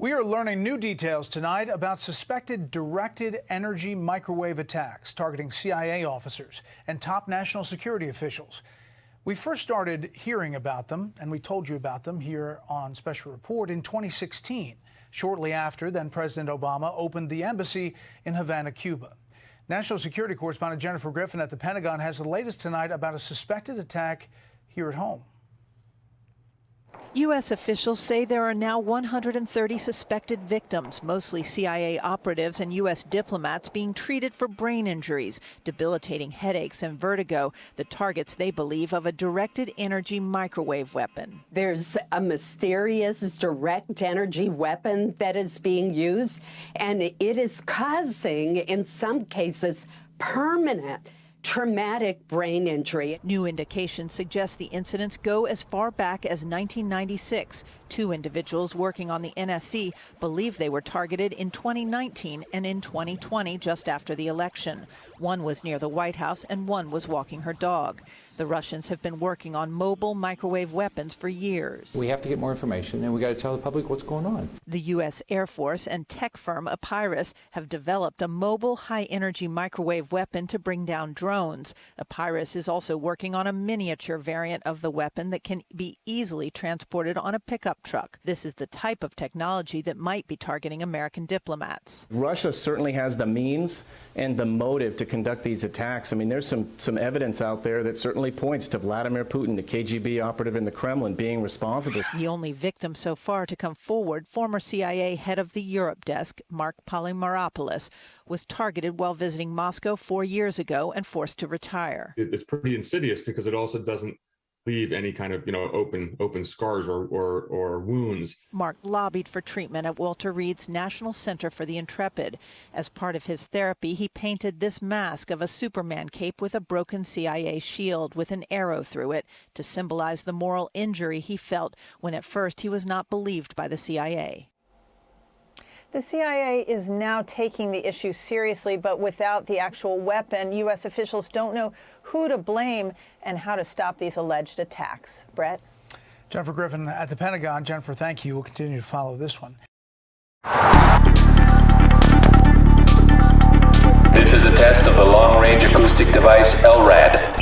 We are learning new details tonight about suspected directed energy microwave attacks targeting CIA officers and top national security officials. We first started hearing about them, and we told you about them here on Special Report in 2016, shortly after then President Obama opened the embassy in Havana, Cuba. National security correspondent Jennifer Griffin at the Pentagon has the latest tonight about a suspected attack here at home. U.S. officials say there are now 130 suspected victims, mostly CIA operatives and U.S. diplomats being treated for brain injuries, debilitating headaches and vertigo, the targets they believe of a directed energy microwave weapon. There's a mysterious direct energy weapon that is being used, and it is causing, in some cases, permanent traumatic brain injury. New indications suggest the incidents go as far back as 1996. Two individuals working on the NSC believe they were targeted in 2019 and in 2020, just after the election. One was near the White House and one was walking her dog. The Russians have been working on mobile microwave weapons for years. We have to get more information, and we got to tell the public what's going on. The U.S. Air Force and tech firm Epirus have developed a mobile high-energy microwave weapon to bring down drones. Epirus is also working on a miniature variant of the weapon that can be easily transported on a pickup truck. This is the type of technology that might be targeting American diplomats. Russia certainly has the means and the motive to conduct these attacks. I mean, there's some evidence out there that certainly points to Vladimir Putin, the KGB operative in the Kremlin, being responsible. The only victim so far to come forward, former CIA head of the Europe desk, Mark Polymeropoulos, was targeted while visiting Moscow 4 years ago and forced to retire. It's pretty insidious because it also doesn't leave any kind of, open scars or wounds. Mark lobbied for treatment at Walter Reed's National Center for the Intrepid. As part of his therapy, he painted this mask of a Superman cape with a broken CIA shield with an arrow through it to symbolize the moral injury he felt when at first he was not believed by the CIA. The CIA is now taking the issue seriously, but without the actual weapon, U.S. officials don't know who to blame and how to stop these alleged attacks. Brett? Jennifer Griffin at the Pentagon. Jennifer, thank you. We'll continue to follow this one. This is a test of the long-range acoustic device LRAD.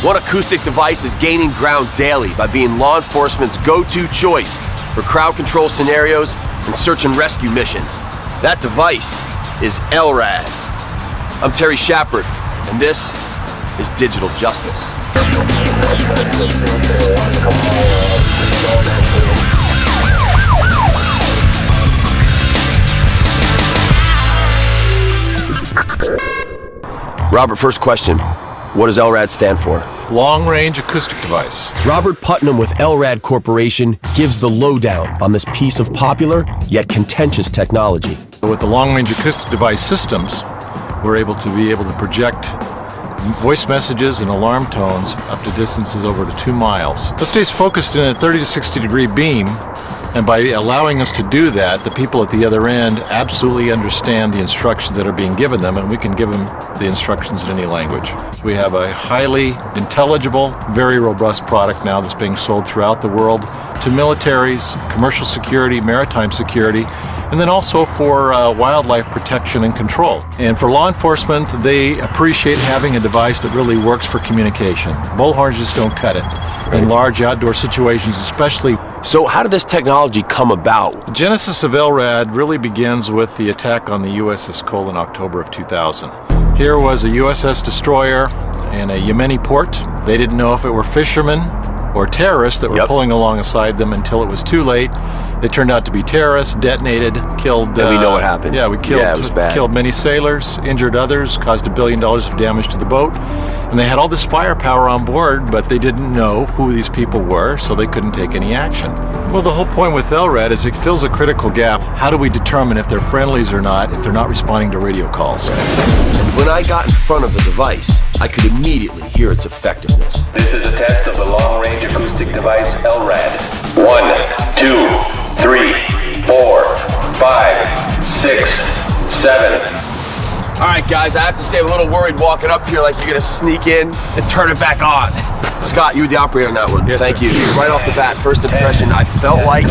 One acoustic device is gaining ground daily by being law enforcement's go-to choice for crowd control scenarios and search and rescue missions. That device is LRAD. I'm Terry Shepard, and this is Digital Justice. Robert, first question. What does LRAD stand for? Long-Range Acoustic Device. Robert Putnam with LRAD Corporation gives the lowdown on this piece of popular yet contentious technology. With the Long-Range Acoustic Device systems, we're able to project voice messages and alarm tones up to distances over to 2 miles. It stays focused in a 30 to 60 degree beam, and by allowing us to do that, the people at the other end absolutely understand the instructions that are being given them, and we can give them the instructions in any language. We have a highly intelligible, very robust product now that's being sold throughout the world to militaries, commercial security, maritime security, and then also for wildlife protection and control. And for law enforcement, they appreciate having a device that really works for communication. Bullhorns just don't cut it. In large outdoor situations especially. So how did this technology come about? The genesis of LRAD really begins with the attack on the USS Cole in October of 2000. Here was a USS destroyer in a Yemeni port. They didn't know if it were fishermen or terrorists that were pulling alongside them until it was too late. They turned out to be terrorists, detonated, killed... And we know what happened. Yeah, we killed, it was bad. Killed many sailors, injured others, caused $1 billion of damage to the boat. And they had all this firepower on board, but they didn't know who these people were, so they couldn't take any action. Well, the whole point with LRAD is it fills a critical gap. How do we determine if they're friendlies or not, if they're not responding to radio calls? And when I got in front of the device, I could immediately hear its effectiveness. This is a test of the long-range acoustic device LRAD. 1, 2, 3, 4, 5, 6, 7. All right, guys, I have to say I'm a little worried walking up here like you're gonna sneak in and turn it back on. Scott, you were the operator on that one. Yes, Thank sir. you. Right off the bat, first impression, I felt like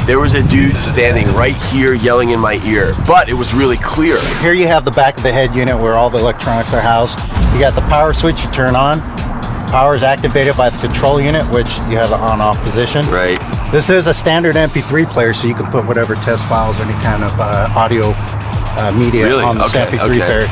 there was a dude standing right here yelling in my ear, but it was really clear. Here you have the back of the head unit where all the electronics are housed. You got the power switch you turn on. Power is activated by the control unit, which you have the on-off position. Right. This is a standard MP3 player, so you can put whatever test files or any kind of audio media Really? on this MP3 player.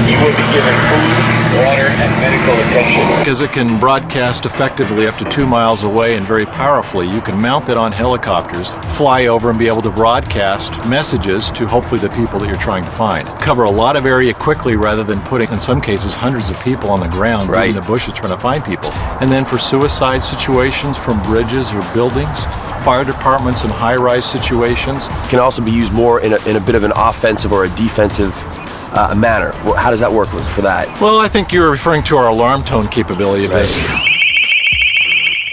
You will be given food, water, and medical attention. Because it can broadcast effectively up to 2 miles away and very powerfully. You can mount it on helicopters, fly over and be able to broadcast messages to hopefully the people that you're trying to find. Cover a lot of area quickly rather than putting, in some cases, hundreds of people on the ground in the bushes trying to find people. And then for suicide situations from bridges or buildings, fire departments and high-rise situations. It can also be used more in a bit of an offensive or a defensive manner. How does that work for that? Well, I think you're referring to our alarm tone capability of this.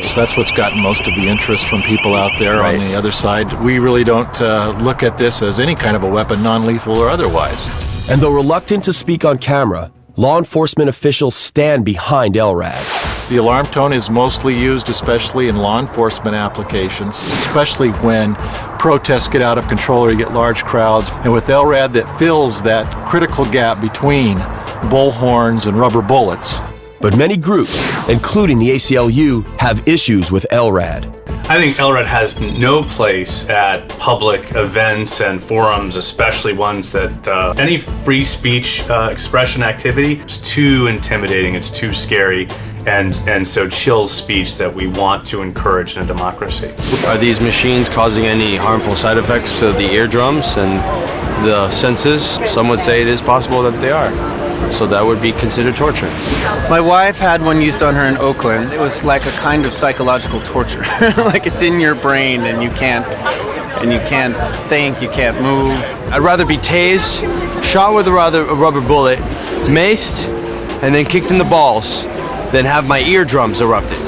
So that's what's gotten most of the interest from people out there on the other side. We really don't look at this as any kind of a weapon, non-lethal or otherwise. And though reluctant to speak on camera, law enforcement officials stand behind LRAD. The alarm tone is mostly used, especially in law enforcement applications, especially when protests get out of control or you get large crowds. And with LRAD, that fills that critical gap between bullhorns and rubber bullets. But many groups, including the ACLU, have issues with LRAD. I think LRAD has no place at public events and forums, especially ones that any free speech expression activity is too intimidating, it's too scary, and so chills speech that we want to encourage in a democracy. Are these machines causing any harmful side effects to the eardrums and the senses? Some would say it is possible that they are. So that would be considered torture. My wife had one used on her in Oakland. It was like a kind of psychological torture. Like it's in your brain and you can't think, you can't move. I'd rather be tased, shot with a rubber bullet, maced, and then kicked in the balls than have my eardrums erupted.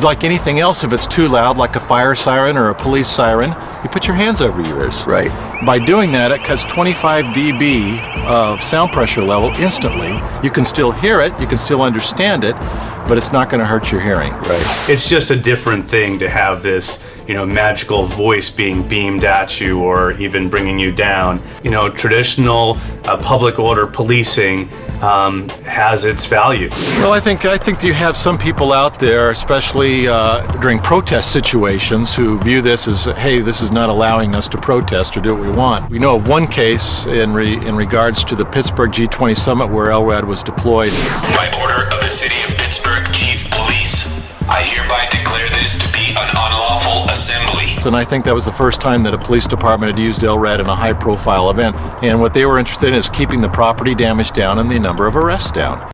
Like anything else, if it's too loud, like a fire siren or a police siren, you put your hands over your ears. Right. By doing that, it cuts 25 dB of sound pressure level instantly. You can still hear it, you can still understand it, but it's not going to hurt your hearing. Right. It's just a different thing to have this, magical voice being beamed at you or even bringing you down. Traditional public order policing has its value. Well, I think you have some people out there, especially during protest situations, who view this as, hey, this is not allowing us to protest or do what we want. We know of one case in regards to the Pittsburgh G20 summit where LRAD was deployed. By order of the City of Pittsburgh Chief Police, I hereby declare this to be an unlawful assembly. And I think that was the first time that a police department had used LRAD in a high-profile event. And what they were interested in is keeping the property damage down and the number of arrests down.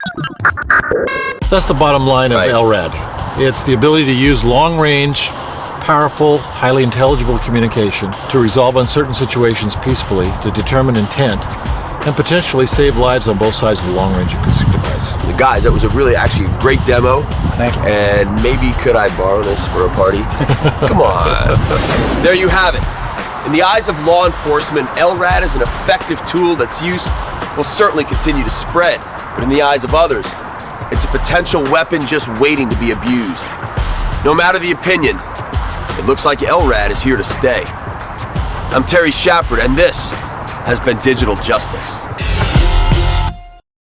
That's the bottom line of LRAD. It's the ability to use long-range, powerful, highly intelligible communication to resolve uncertain situations peacefully, to determine intent, and potentially save lives on both sides of the long-range acoustic device. Guys, that was actually a great demo. Thank you. And maybe could I borrow this for a party? Come on. There you have it. In the eyes of law enforcement, LRAD is an effective tool that's use will certainly continue to spread. But in the eyes of others, it's a potential weapon just waiting to be abused. No matter the opinion, it looks like LRAD is here to stay. I'm Terry Shepard, and this has been Digital Justice.